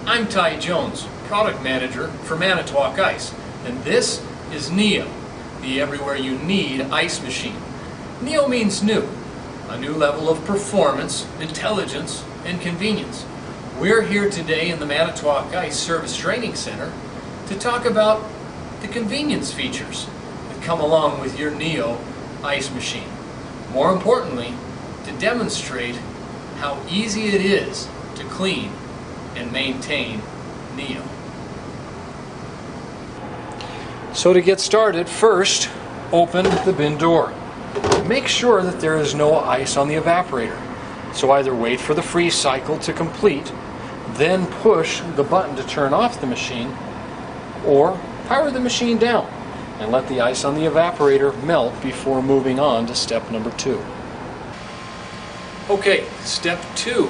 I'm Ty Jones, Product Manager for Manitowoc Ice, and this is Neo, the everywhere you need ice machine. Neo means new, a new level of performance, intelligence, and convenience. We're here today in the Manitowoc Ice Service Training Center to talk about the convenience features that come along with your Neo ice machine. More importantly, to demonstrate how easy it is to clean and maintain Neo. So to get started, first open the bin door. Make sure that there is no ice on the evaporator. So either wait for the freeze cycle to complete, then push the button to turn off the machine, or power the machine down and let the ice on the evaporator melt before moving on to step number 2. Okay, step 2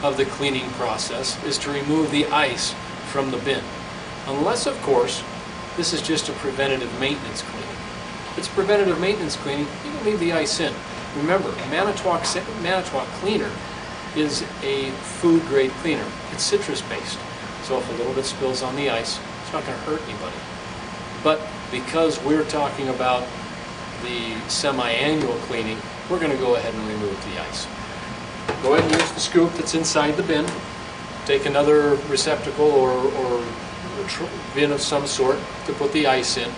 of the cleaning process is to remove the ice from the bin. Unless, of course, this is just a preventative maintenance cleaning. If it's preventative maintenance cleaning, you can leave the ice in. Remember, Manitowoc Cleaner is a food grade cleaner. It's citrus based, so if a little bit spills on the ice, it's not going to hurt anybody. But because we're talking about the semi-annual cleaning, we're going to go ahead and remove the ice. Go ahead and use the scoop that's inside the bin. Take another receptacle or bin of some sort to put the ice in.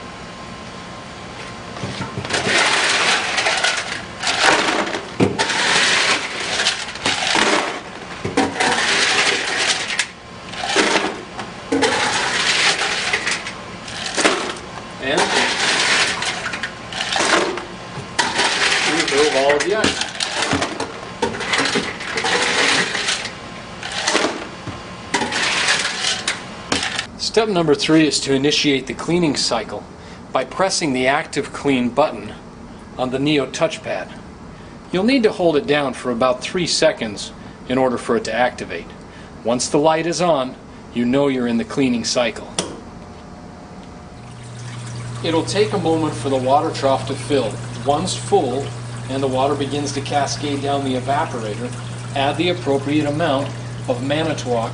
And remove all of the ice. Step number 3 is to initiate the cleaning cycle by pressing the Active Clean button on the Neo touchpad. You'll need to hold it down for about 3 seconds in order for it to activate. Once the light is on, you know you're in the cleaning cycle. It'll take a moment for the water trough to fill. Once full and the water begins to cascade down the evaporator, add the appropriate amount of Manitowoc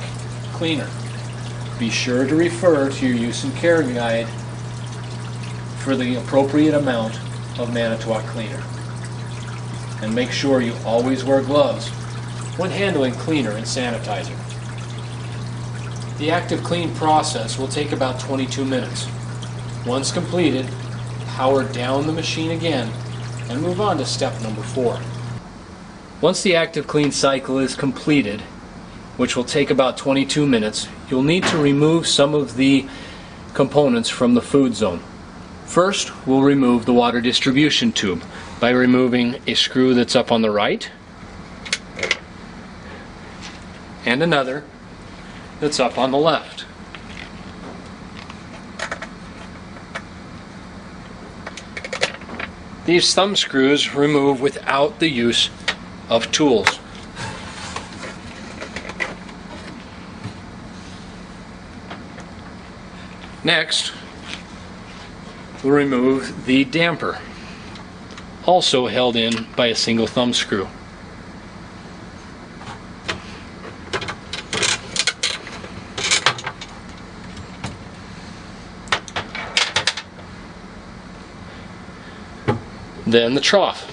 cleaner. Be sure to refer to your use and care guide for the appropriate amount of Manitowoc cleaner. And make sure you always wear gloves when handling cleaner and sanitizer. The active clean process will take about 22 minutes. Once completed, power down the machine again and move on to step number 4. Once the active clean cycle is completed, which will take about 22 minutes, you'll need to remove some of the components from the food zone. First, we'll remove the water distribution tube by removing a screw that's up on the right and another that's up on the left. These thumb screws remove without the use of tools. Next, we'll remove the damper, also held in by a single thumb screw. Then the trough.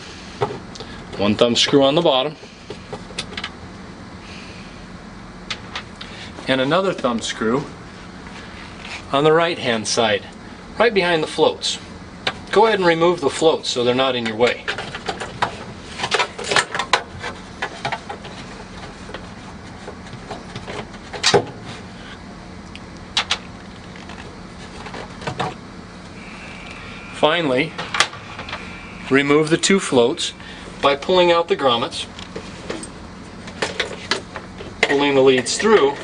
One thumb screw on the bottom and another thumb screw on the right hand side, right behind the floats. Go ahead and remove the floats so they're not in your way. Finally, remove the 2 floats by pulling out the grommets, pulling the leads through,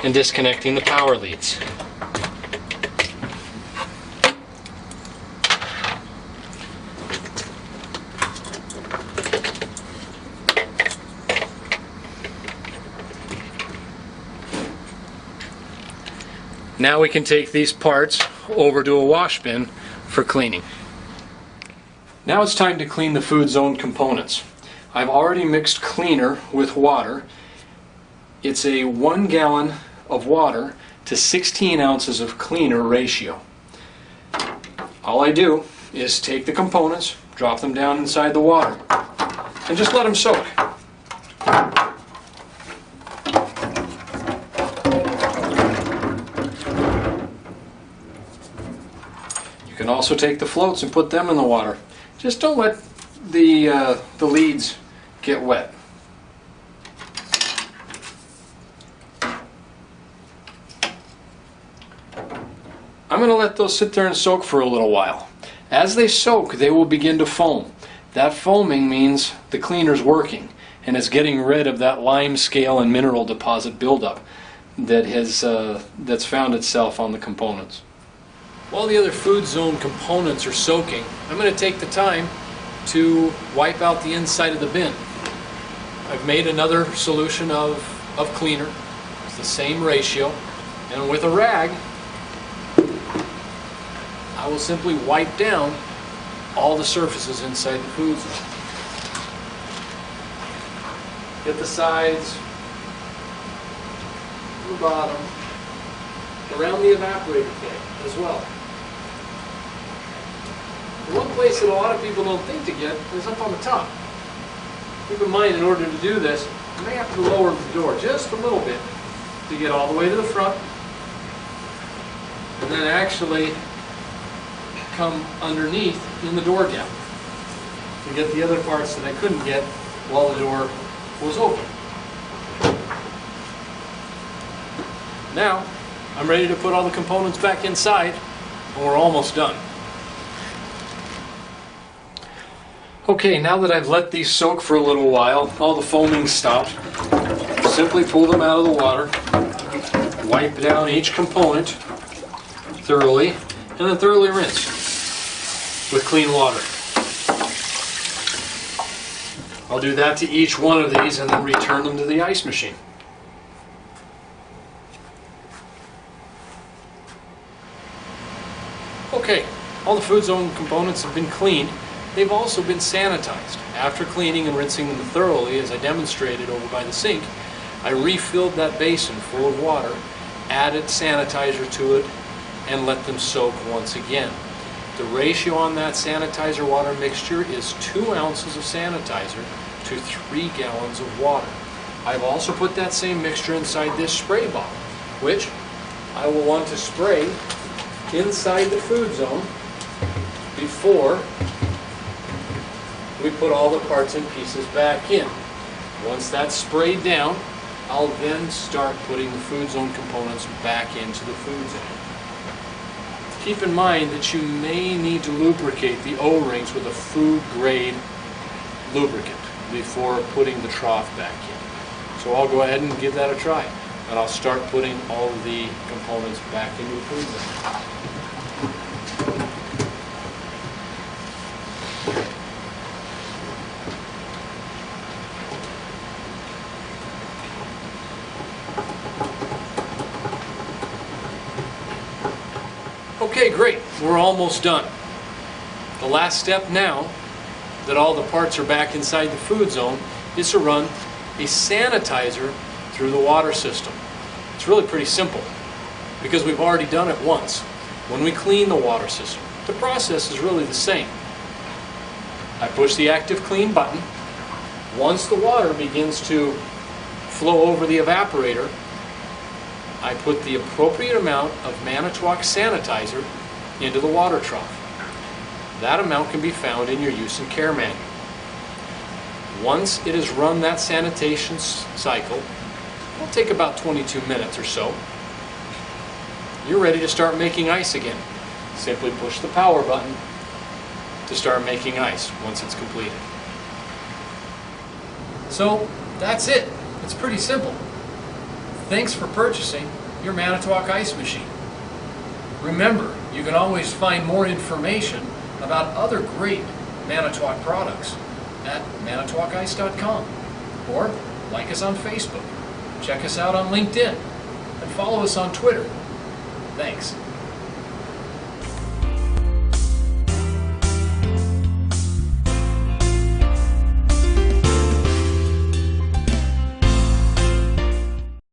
and disconnecting the power leads. Now we can take these parts over to a wash bin for cleaning. Now it's time to clean the food zone components. I've already mixed cleaner with water It's a 1 gallon of water to 16 ounces of cleaner ratio. All I do is take the components, drop them down inside the water, and just let them soak. You can also take the floats and put them in the water. Just don't let the leads get wet. I'm going to let those sit there and soak for a little while. As they soak, they will begin to foam. That foaming means the cleaner's working and is getting rid of that lime scale and mineral deposit buildup that's found itself on the components. While the other food zone components are soaking, I'm going to take the time to wipe out the inside of the bin. I've made another solution of cleaner. It's the same ratio, and with a rag I will simply wipe down all the surfaces inside the food zone. Get the sides, the bottom, around the evaporator tank as well. The one place that a lot of people don't think to get is up on the top. Keep in mind, in order to do this, you may have to lower the door just a little bit to get all the way to the front, and then actually come underneath in the door gap to get the other parts that I couldn't get while the door was open. Now, I'm ready to put all the components back inside, and we're almost done. Okay, now that I've let these soak for a little while, all the foaming stopped, simply pull them out of the water, wipe down each component thoroughly, and then thoroughly rinse with clean water. I'll do that to each one of these and then return them to the ice machine. Okay, all the food zone components have been cleaned. They've also been sanitized. After cleaning and rinsing them thoroughly, as I demonstrated over by the sink, I refilled that basin full of water, added sanitizer to it, and let them soak once again. The ratio on that sanitizer water mixture is 2 ounces of sanitizer to 3 gallons of water. I've also put that same mixture inside this spray bottle, which I will want to spray inside the food zone before we put all the parts and pieces back in. Once that's sprayed down, I'll then start putting the food zone components back into the food zone. Keep in mind that you may need to lubricate the O-rings with a food-grade lubricant before putting the trough back in. So I'll go ahead and give that a try, and I'll start putting all of the components back into the food zone. Okay, great. We're almost done. The last step now that all the parts are back inside the food zone is to run a sanitizer through the water system. It's really pretty simple because we've already done it once when we clean the water system. The process is really the same. I push the active clean button. Once the water begins to flow over the evaporator, I put the appropriate amount of Manitowoc sanitizer into the water trough. That amount can be found in your use and care manual. Once it has run that sanitation cycle, it'll take about 22 minutes or so. You're ready to start making ice again. Simply push the power button to start making ice once it's completed. So that's it. It's pretty simple. Thanks for purchasing your Manitowoc ice machine. Remember, you can always find more information about other great Manitowoc products at manitowoc-ice.com, or like us on Facebook, check us out on LinkedIn, and follow us on Twitter. Thanks.